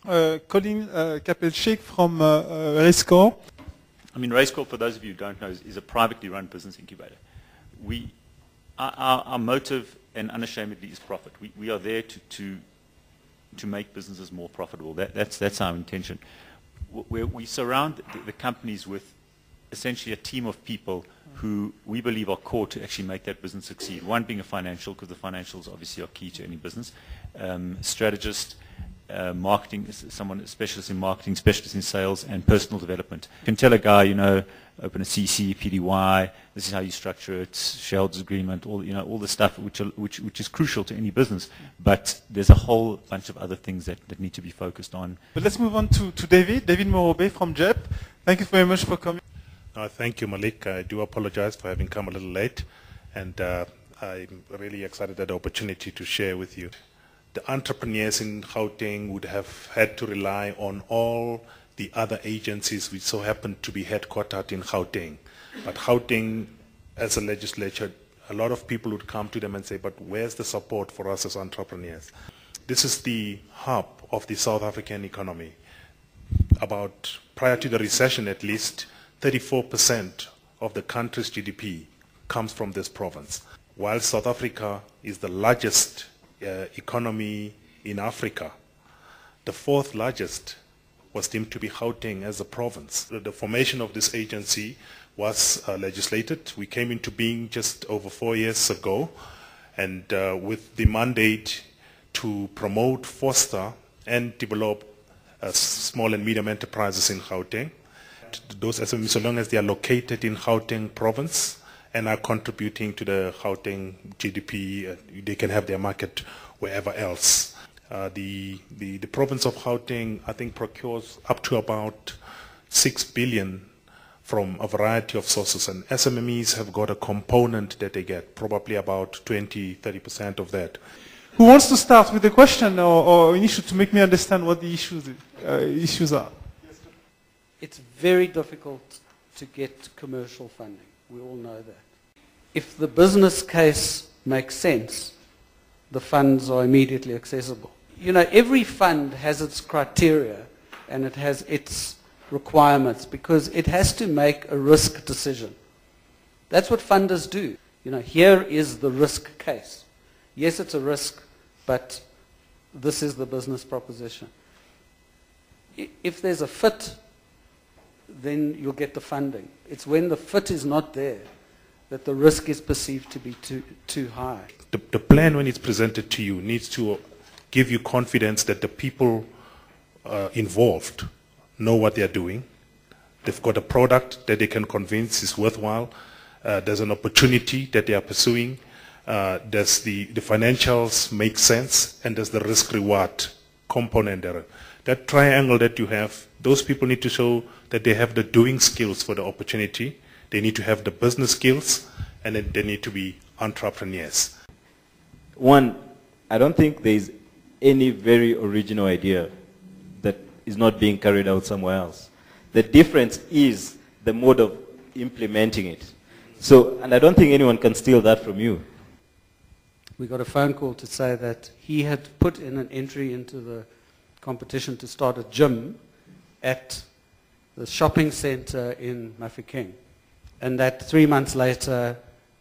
Colin Kapeluschnik from Raizcorp. I mean, Raizcorp, for those of you who don't know, is a privately run business incubator. Our motive, and unashamedly, is profit. We are there to make businesses more profitable. That's our intention. We surround the companies with essentially a team of people who we believe are core to actually make that business succeed. One being a financial, because the financials obviously are key to any business. Strategist, marketing, someone a specialist in marketing, specialist in sales, and personal development. You can tell a guy, open a CC, PDY, this is how you structure it, shareholders agreement, all the stuff which is crucial to any business. But there's a whole bunch of other things that need to be focused on. But let's move on to David Morobe from JEP. Thank you very much for coming. Thank you, Malik. I do apologize for having come a little late, and I'm really excited at the opportunity to share with you. The entrepreneurs in Gauteng would have had to rely on all the other agencies which so happen to be headquartered in Gauteng. But Gauteng, as a legislature, a lot of people would come to them and say, but where's the support for us as entrepreneurs? This is the hub of the South African economy. Prior to the recession at least, 34% of the country's GDP comes from this province. While South Africa is the largest economy in Africa, the fourth largest was deemed to be Gauteng as a province. The formation of this agency was legislated. We came into being just over 4 years ago, and with the mandate to promote, foster, and develop small and medium enterprises in Gauteng. Those SMEs, so long as they are located in Gauteng province and are contributing to the Gauteng GDP, they can have their market wherever else. The province of Gauteng, I think, procures up to about 6 billion from a variety of sources, and SMEs have got a component that they get, probably about 20–30% of that. Who wants to start with the question or an issue to make me understand what the issues are? It's very difficult to get commercial funding. We all know that. If the business case makes sense, the funds are immediately accessible. Every fund has its criteria and it has its requirements because it has to make a risk decision. That's what funders do. Here is the risk case. Yes, it's a risk, but this is the business proposition. If there's a fit, then you'll get the funding. It's when the fit is not there that the risk is perceived to be too high. The plan, when it's presented to you, needs to give you confidence that the people involved know what they're doing. They've got a product that they can convince is worthwhile. There's an opportunity that they are pursuing. Does the financials make sense? And does the risk-reward component there? That triangle that you have, those people need to show that they have the doing skills for the opportunity. They need to have the business skills, and then they need to be entrepreneurs. One, I don't think there's any very original idea that is not being carried out somewhere else. The difference is the mode of implementing it. And I don't think anyone can steal that from you. We got a phone call to say that he had put in an entry into the competition to start a gym at the shopping center in Mafeking. And that 3 months later,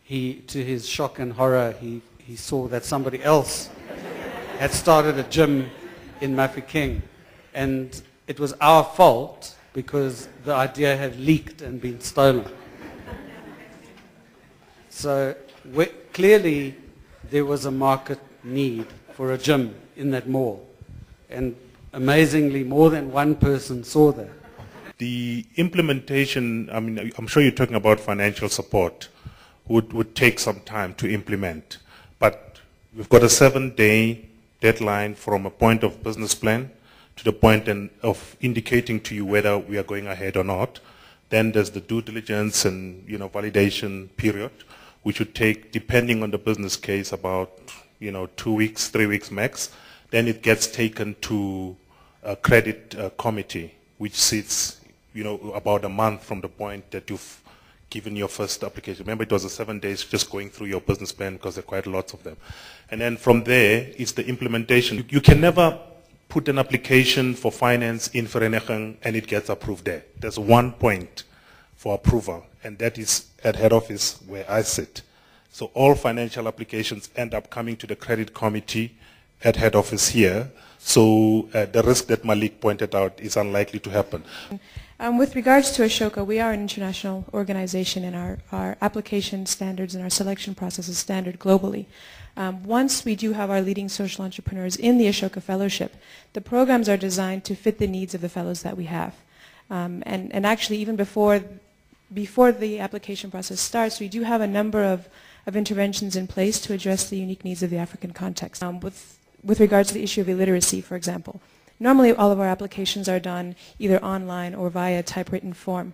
to his shock and horror, he saw that somebody else had started a gym in Mafeking. And it was our fault because the idea had leaked and been stolen. So clearly there was a market need for a gym in that mall. And amazingly, more than one person saw that. The implementation, I'm sure you're talking about financial support, would take some time to implement. But we've got a 7-day deadline from a point of business plan to the point of indicating to you whether we are going ahead or not. Then there's the due diligence and validation period, which would take, depending on the business case, about 2 weeks, 3 weeks max. Then it gets taken to a credit committee, which sits about a month from the point that you've given your first application. Remember, it was 7 days just going through your business plan because there are quite lots of them. And then from there, it's the implementation. You can never put an application for finance in Vereniging and it gets approved there. There's one point for approval, and that is at head office where I sit. So all financial applications end up coming to the credit committee at head office here. So the risk that Malik pointed out is unlikely to happen. With regards to Ashoka, we are an international organization, and our application standards and our selection process is standard globally. Once we do have our leading social entrepreneurs in the Ashoka Fellowship, the programs are designed to fit the needs of the fellows that we have. And actually, even before the application process starts, we do have a number of interventions in place to address the unique needs of the African context. With regards to the issue of illiteracy, for example, normally all of our applications are done either online or via typewritten form.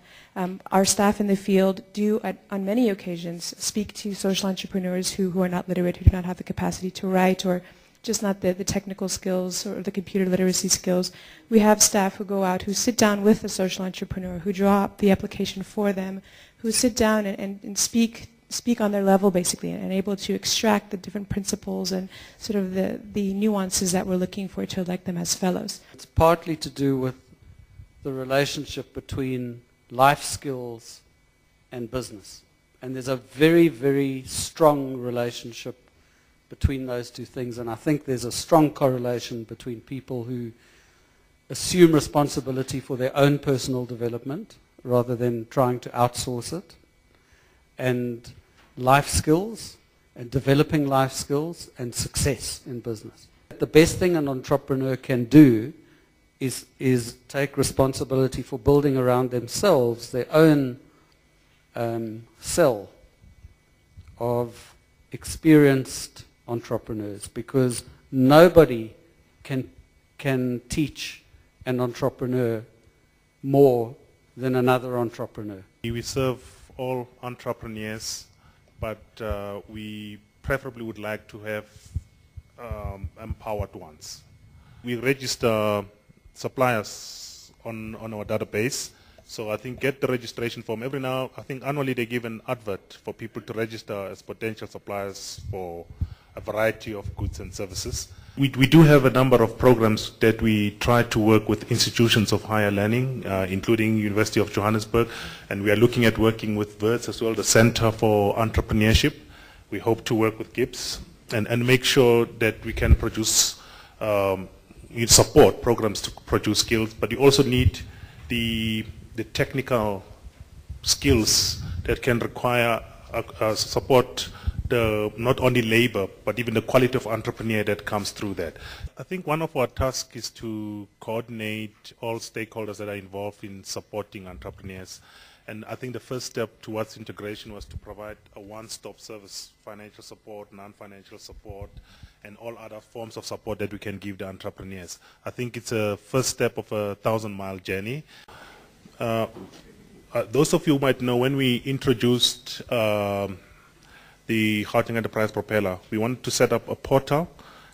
Our staff in the field do, on many occasions, speak to social entrepreneurs who are not literate, who do not have the capacity to write, or just not the technical skills or the computer literacy skills. We have staff who go out, who sit down with the social entrepreneur, who draw up the application for them, who sit down and speak on their level, basically, and able to extract the different principles and sort of the nuances that we're looking for to elect them as fellows. It's partly to do with the relationship between life skills and business. And there's a very, very strong relationship between those two things. And I think there's a strong correlation between people who assume responsibility for their own personal development rather than trying to outsource it, and life skills, and developing life skills, and success in business. The best thing an entrepreneur can do is take responsibility for building around themselves their own cell of experienced entrepreneurs, because nobody can teach an entrepreneur more than another entrepreneur. We serve all entrepreneurs, but we preferably would like to have empowered ones. We register suppliers on our database, so I think get the registration form. Every now, I think annually they give an advert for people to register as potential suppliers for a variety of goods and services. We do have a number of programs that we try to work with institutions of higher learning, including University of Johannesburg, and we are looking at working with WIRTS as well, the Center for Entrepreneurship. We hope to work with GIPS and make sure that we can produce, support programs to produce skills, but you also need the technical skills that can require support not only labor, but even the quality of entrepreneur that comes through that. I think one of our tasks is to coordinate all stakeholders that are involved in supporting entrepreneurs. And I think the first step towards integration was to provide a one-stop service, financial support, non-financial support, and all other forms of support that we can give the entrepreneurs. I think it's a first step of a 1,000-mile journey. Those of you who might know, when we introduced the Gauteng Enterprise Propeller, we wanted to set up a portal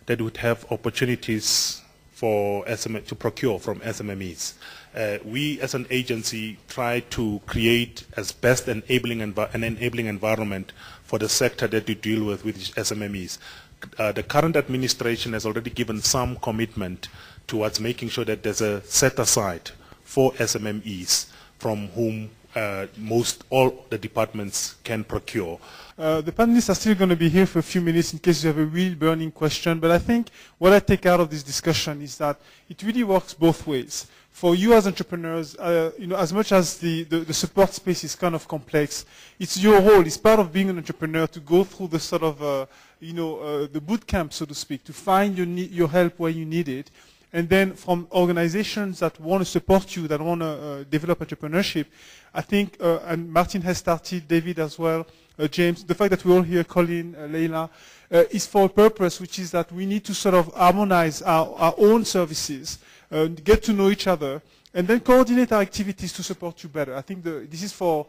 that would have opportunities for to procure from SMMEs. We as an agency try to create as best an enabling environment for the sector that we deal with SMMEs. The current administration has already given some commitment towards making sure that there's a set aside for SMMEs from whom all the departments can procure. The panelists are still going to be here for a few minutes in case you have a real burning question, but I think what I take out of this discussion is that it really works both ways. For you as entrepreneurs, as much as the support space is kind of complex, it's your role, it's part of being an entrepreneur to go through the sort of, the boot camp, so to speak, to find your help where you need it. And then from organizations that want to support you, that want to develop entrepreneurship, I think, and Martin has started, David as well, James, the fact that we're all here, Colin, Leila, is for a purpose, which is that we need to sort of harmonize our own services, get to know each other, and then coordinate our activities to support you better. I think this is for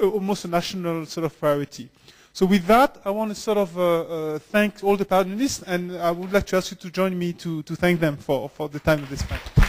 almost a national sort of priority. So with that, I want to sort of thank all the panelists, and I would like to ask you to join me to thank them for the time of this panel.